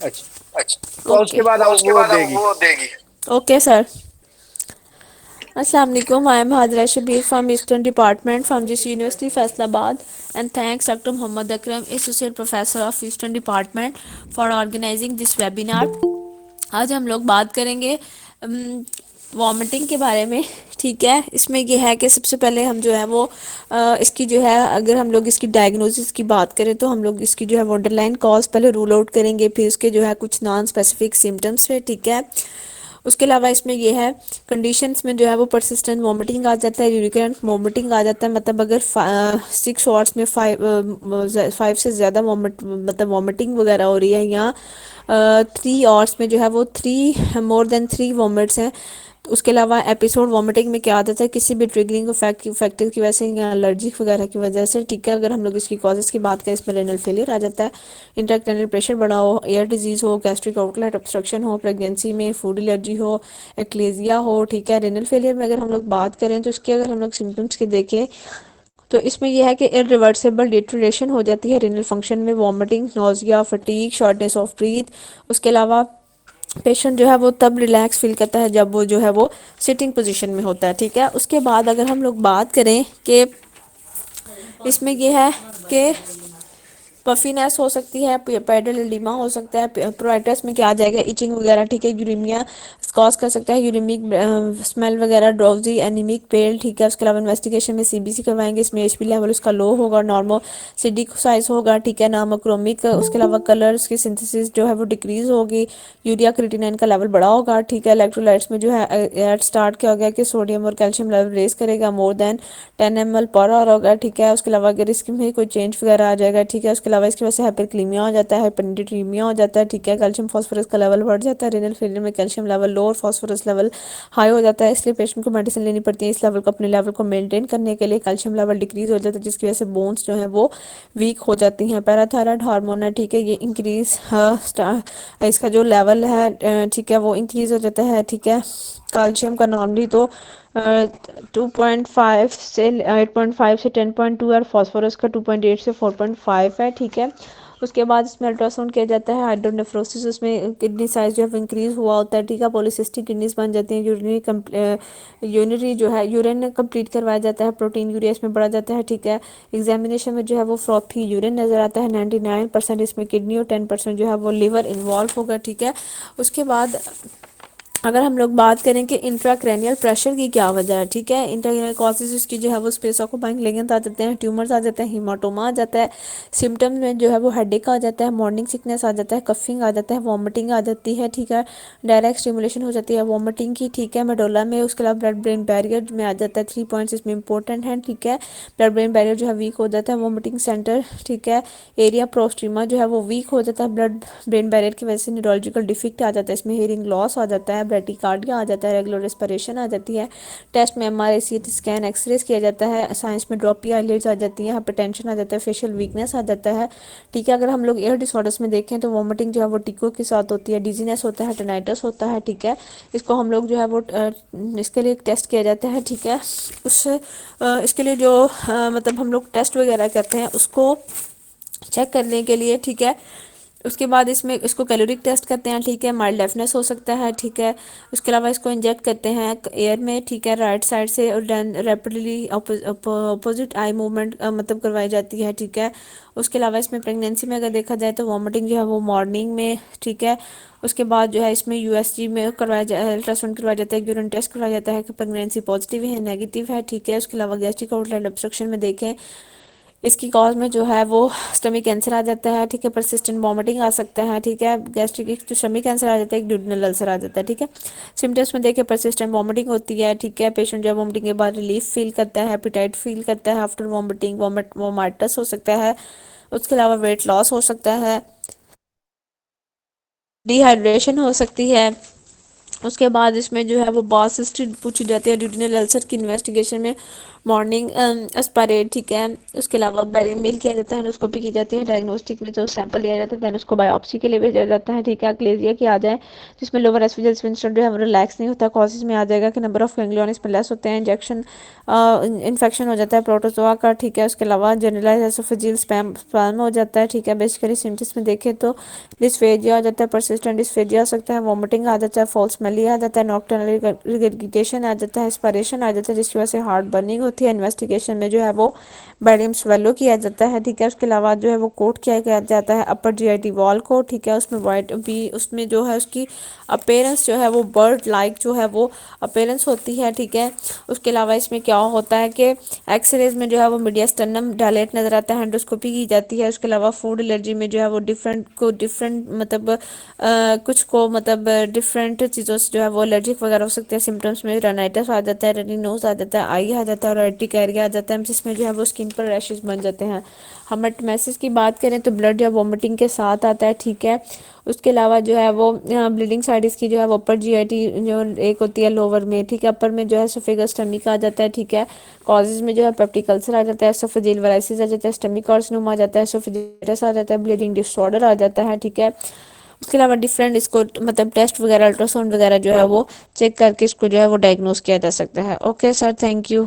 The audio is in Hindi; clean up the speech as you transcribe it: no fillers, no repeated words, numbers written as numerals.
अच्छा, अच्छा, तो ओके। उसके बाद तो उसके वो बाद देगी। वो देगी। Okay sir. Assalamu alaikum. I am Hadra Shabir from Eastern Department from JIS University Faisalabad, and thanks Dr. Muhammad Akram, Associate Professor of Eastern Department, for organizing this webinar. आज हम लोग बात करेंगे वॉमिटिंग के बारे में। ठीक है, इसमें ये है कि सबसे पहले हम जो है वो इसकी जो है, अगर हम लोग इसकी डायग्नोसिस की बात करें तो हम लोग इसकी जो है बॉर्डरलाइन कॉज पहले रूल आउट करेंगे, फिर उसके जो है कुछ नॉन स्पेसिफिक सिम्टम्स है। ठीक है, उसके अलावा इसमें यह है कंडीशंस में जो है वो परसिस्टेंट वॉमिटिंग आ जाता है, रिकरेंट वॉमिटिंग आ जाता है, मतलब अगर 6 आवर्स में 5 से ज़्यादा वॉमिट मतलब वॉमिटिंग वगैरह हो रही है, या 3 आवर्स में जो है वो 3 मोर देन 3 वॉमिट्स हैं। तो उसके अलावा एपिसोड वॉमिटिंग में क्या आता है, किसी भी ट्रिगरिंग फैक्टर की वजह से या एलर्जी वगैरह की वजह से। ठीक है, अगर हम लोग इसकी कॉजेज़ की बात करें, इसमें रेनल फेलियर आ जाता है, इंट्राक्रैनियल प्रेशर बढ़ा हो, एयर डिजीज़ हो, गैस्ट्रिक आउटलेट ऑब्स्ट्रक्शन हो, प्रेगनेंसी में फूड एलर्जी हो, एक्लेजिया हो। ठीक है, रेनल फेलियर में अगर हम लोग बात करें तो इसके अगर हम लोग सिम्टम्स के देखें तो इसमें यह है कि इरिवर्सिबल डिटोरेशन हो जाती है रेनल फंक्शन में, vomiting, nausea, fatigue, shortness of breath. उसके अलावा पेशेंट जो है वो तब रिलैक्स फील करता है जब वो जो है वो सिटिंग पोजीशन में होता है। ठीक है, उसके बाद अगर हम लोग बात करें कि इसमें यह है कि पफीनेस हो सकती है, पेडल एडिमा हो सकता है, प्रोराइटस में क्या आ जाएगा, इचिंग वगैरह। ठीक है, यूरीमिया कॉज कर सकता है, यूरिमिक स्मेल वगैरह, ड्रॉजी, एनीमिक पेल। ठीक है, उसके अलावा इन्वेस्टिगेशन में सीबीसी करवाएंगे, इसमें एचपी लेवल उसका लो होगा, नॉर्मो सिडिक साइज होगा। ठीक है, नामोक्रोमिक, उसके अलावा कलर्स की सिंथेसिस जो है वो डिक्रीज होगी, यूरिया क्रिएटिनिन का लेवल बढ़ा होगा। ठीक है, इलेक्ट्रोलाइट्स में जो है एट स्टार्ट क्या हो गया कि सोडियम और कैल्शियम लेवल रेज करेगा more than 10 ml per hour होगा। ठीक है, उसके अलावा अगर इसमें कोई चेंज वगैरह आ जाएगा। ठीक है, उसके अलावा इसकी वजह से हाइपरक्लीमिया हो जाता है, हाइपरनेट्रीमिया हो जाता है। ठीक है, कैल्शियम फास्फोरस का लेवल बढ़ जाता है, रेनल फेलियर में कैल्शियम लेवल लो और फास्फोरस लेवल हाई हो जाता है, इसलिए पेशेंट को मेडिसिन लेनी पड़ती है इस लेवल को, अपने लेवल को मेंटेन करने के लिए। कैल्शियम लेवल डिक्रीज हो जाता है जिसकी वजह से बोन्स जो है वो वीक हो जाती हैं। पैराथायराइड हार्मोन है, ठीक है, ये इंक्रीज इसका जो लेवल है ठीक है वो इंक्रीज हो जाता है। ठीक है, कैल्शियम का नॉर्मली तो 2.5 से 10.2 और फास्फोरस का 2.8 से 4.5 है। ठीक है, उसके बाद इसमें अल्ट्रासाउंड किया जाता है, हाइड्रोनेफ्रोसिस, उसमें किडनी साइज जो है इंक्रीज हुआ होता है। ठीक है, पॉलीसिस्टिक किडनीज बन जाती हैं, यूरिनरी जो है यूरिन कंप्लीट करवाया जाता है, प्रोटीन यूरिया इसमें बढ़ा जाता है। ठीक है, एग्जामिनेशन में जो है वो फ्रॉथी यूरिन नज़र आता है, 99% इसमें किडनी और 10% जो है वो लिवर इन्वॉल्व होगा। ठीक है, उसके बाद अगर हम लोग बात करें कि इंट्राक्रैनियल प्रेशर की क्या वजह है। ठीक है, इंट्राक्रैनियल कॉजेज इसकी जो है वो स्पेस ऑक्यूपाइंग लेगेंस आ जाते हैं, ट्यूमर्स आ जाते हैं, हीमाटोमा आ जाता है। सिम्टम्स में जो है वो हेडेक आ जाता है, मॉर्निंग सिकनेस आ जाता है, कफिंग आ जाता है, वॉमिटिंग आ जाती है। ठीक है, डायरेक्ट स्टिमुलेशन हो जाती है वॉमिटिंग की। ठीक है, मेडोला में, उसके अलावा ब्लड ब्रेन बैरियर में आ जाता है। 3 पॉइंट्स इसमें इंपॉर्टेंट हैं। ठीक है, ब्लड ब्रेन बैरियर जो है वीक हो जाता है, वॉमिटिंग सेंटर। ठीक है, एरिया प्रोस्ट्रीमा जो है वो वीक हो जाता है ब्लड ब्रेन बैरियर की वजह से, न्यूरोलॉजिकल डिफेक्ट आ जाता है, इसमें हेयरिंग लॉस आ जाता है, ब्रेटिकार्डिया आ जाता है, रेगुलर रेस्पिरेशन आ जाती है। टेस्ट में एमआरआई, सीटी स्कैन, एक्सरेज किया जाता है, साइंस में ड्रॉपी आईलिड्स आ जाती है, हाइपरटेंशन आ जाता है, फेशियल वीकनेस आ जाता है। ठीक है, अगर हम लोग एयर डिसऑर्डर्स में देखें तो वॉमिटिंग जो है वो टिको के साथ होती है, डिजीनेस होता है, टेनाइटस होता है। ठीक है, इसको हम लोग जो है वो इसके लिए टेस्ट किया जाता है। ठीक है, उससे इसके लिए जो मतलब हम लोग टेस्ट वगैरह करते हैं उसको चेक करने के लिए। ठीक है, उसके बाद इसमें इसको कैलोरिक टेस्ट करते हैं। ठीक है, माइल्ड डेफनेस हो सकता है। ठीक है, उसके अलावा इसको इंजेक्ट करते हैं एयर में। ठीक है, राइट साइड से, और then rapidly opposite eye movement मतलब करवाई जाती है। ठीक है, उसके अलावा इसमें प्रेगनेंसी में अगर देखा जाए तो वॉमिटिंग जो है वो मॉर्निंग में। ठीक है, उसके बाद जो है इसमें यूएसजी में करवाया जाए, अल्ट्रासाउंड करवाया जाता है, यूरिन टेस्ट करवाया जाता है कि प्रेगनेंसी पॉजिटिव है नेगेटिव है। ठीक है, उसके अलावा गैस्ट्रिक आउटलेट ऑब्स्ट्रक्शन में देखें, इसकी कॉज में जो है वो स्टमक कैंसर आ जाता है। ठीक है, परसिस्टेंट वॉमिटिंग आ सकता है। ठीक है, गैस्ट्रिक जो स्टमक कैंसर आ जाता है, एक ड्यूडेनल अल्सर आ जाता है। ठीक है, सिम्टम्स में देखिए परसिस्टेंट वॉमिटिंग होती है। ठीक है, पेशेंट जो वॉमिटिंग के बाद रिलीफ फील करता है, एपिटाइट फील करता है आफ्टर वॉमिटिंग, वोमाइटस हो सकता है। उसके अलावा वेट लॉस हो सकता है, डिहाइड्रेशन हो सकती है। उसके बाद इसमें जो है वो बास हिस्ट्री पूछी जाती है ड्यूडेनल अल्सर की इन्वेस्टिगेशन में, मॉर्निंग एस्पायरेट, ठीक है। उसके अलावा बैरियम मेल किया जाता है, एंडोस्कोपी की जाती है। डायग्नोस्टिक में जो सैंपल लिया जाता है देन उसको बायोप्सी के लिए भेजा जाता है, ठीक है। अक्लेजिया की आ जाए जिसमें लोअर एसफिजियल स्फिंक्टर जो है वो रिलैक्स नहीं होता। कॉजेज में आ जाएगा कि नंबर ऑफ गैंग्लियन इसमें लेस होते हैं। इंजेक्शन इन्फेक्शन हो जाता है प्रोटोजोआ का, ठीक है। उसके अलावा जनरलाइज एसोफेजियल स्पैम हो जाता है, ठीक है। बेसिकली सिम्टम्स में देखें तो डिस्फेजिया आ जाता है, परसिस्टेंट डिस्फेजिया आ सकता है, वॉमिटिंग आ जाता है, फॉल्स स्मेली आ जाता है, नॉक्टर्नल रिगर्गिटेशन आ जाता है, एस्पायरेशन आ जाता है जिसकी वजह से हार्ट बर्निंग होती है। इन्वेस्टिगेशन में जो है वो बैरियम स्वेलो किया जाता है, ठीक है। उसके अलावा जो है वो कोट किया जाता है अपर जीआईटी वॉल को, ठीक है। उसमें वाइट भी उसमें जो है उसकी अपेयरेंस जो है वो बर्ड लाइक जो है वो अपेयरेंस होती है, ठीक है। उसके अलावा इसमें क्या होता है कि एक्सरेज में जो है वो मीडियास्टर्नम डायलेट नजर आता है, एंडोस्कोपी की जाती है। उसके अलावा फूड एलर्जी में जो है वो डिफरेंट मतलब कुछ को मतलब डिफरेंट चीज़ों से जो है वो एलर्जिक वगैरह हो सकते हैं। सिम्टम्स में रनाइटिस आ जाता है, रनी नोज आ जाता है, आई आ जाता है और अर्टिकेरिया आ जाता है जिसमें जो है वो स्किन पर रैशेस बन जाते हैं। हेमाटोमेसिस की बात करें तो ब्लड या वोमिटिंग के साथ आता है, ठीक है। उसके अलावा जो है वो ब्लीडिंग साइड इसकी जो है वो अपर जीआईटी जो एक होती है लोअर में, ठीक है। अपर में जो है एसोफेगस स्टमिक आ जाता है, ठीक है। कॉजेज में जो है पेप्टिक अल्सर आ जाता है, एसोफेजियल वायरसिस आ जाता है, स्टमिक कार्सिनोम आ जाता है, एसोफेजिटिस आ जाता है, ब्लीडिंग डिसऑर्डर आ जाता है, ठीक है। उसके अलावा डिफरेंट इसको मतलब टेस्ट वगैरह अल्ट्रासाउंड वगैरह जो है वो चेक करके इसको जो है वो डायग्नोस किया जा सकता है। Okay sir, thank you.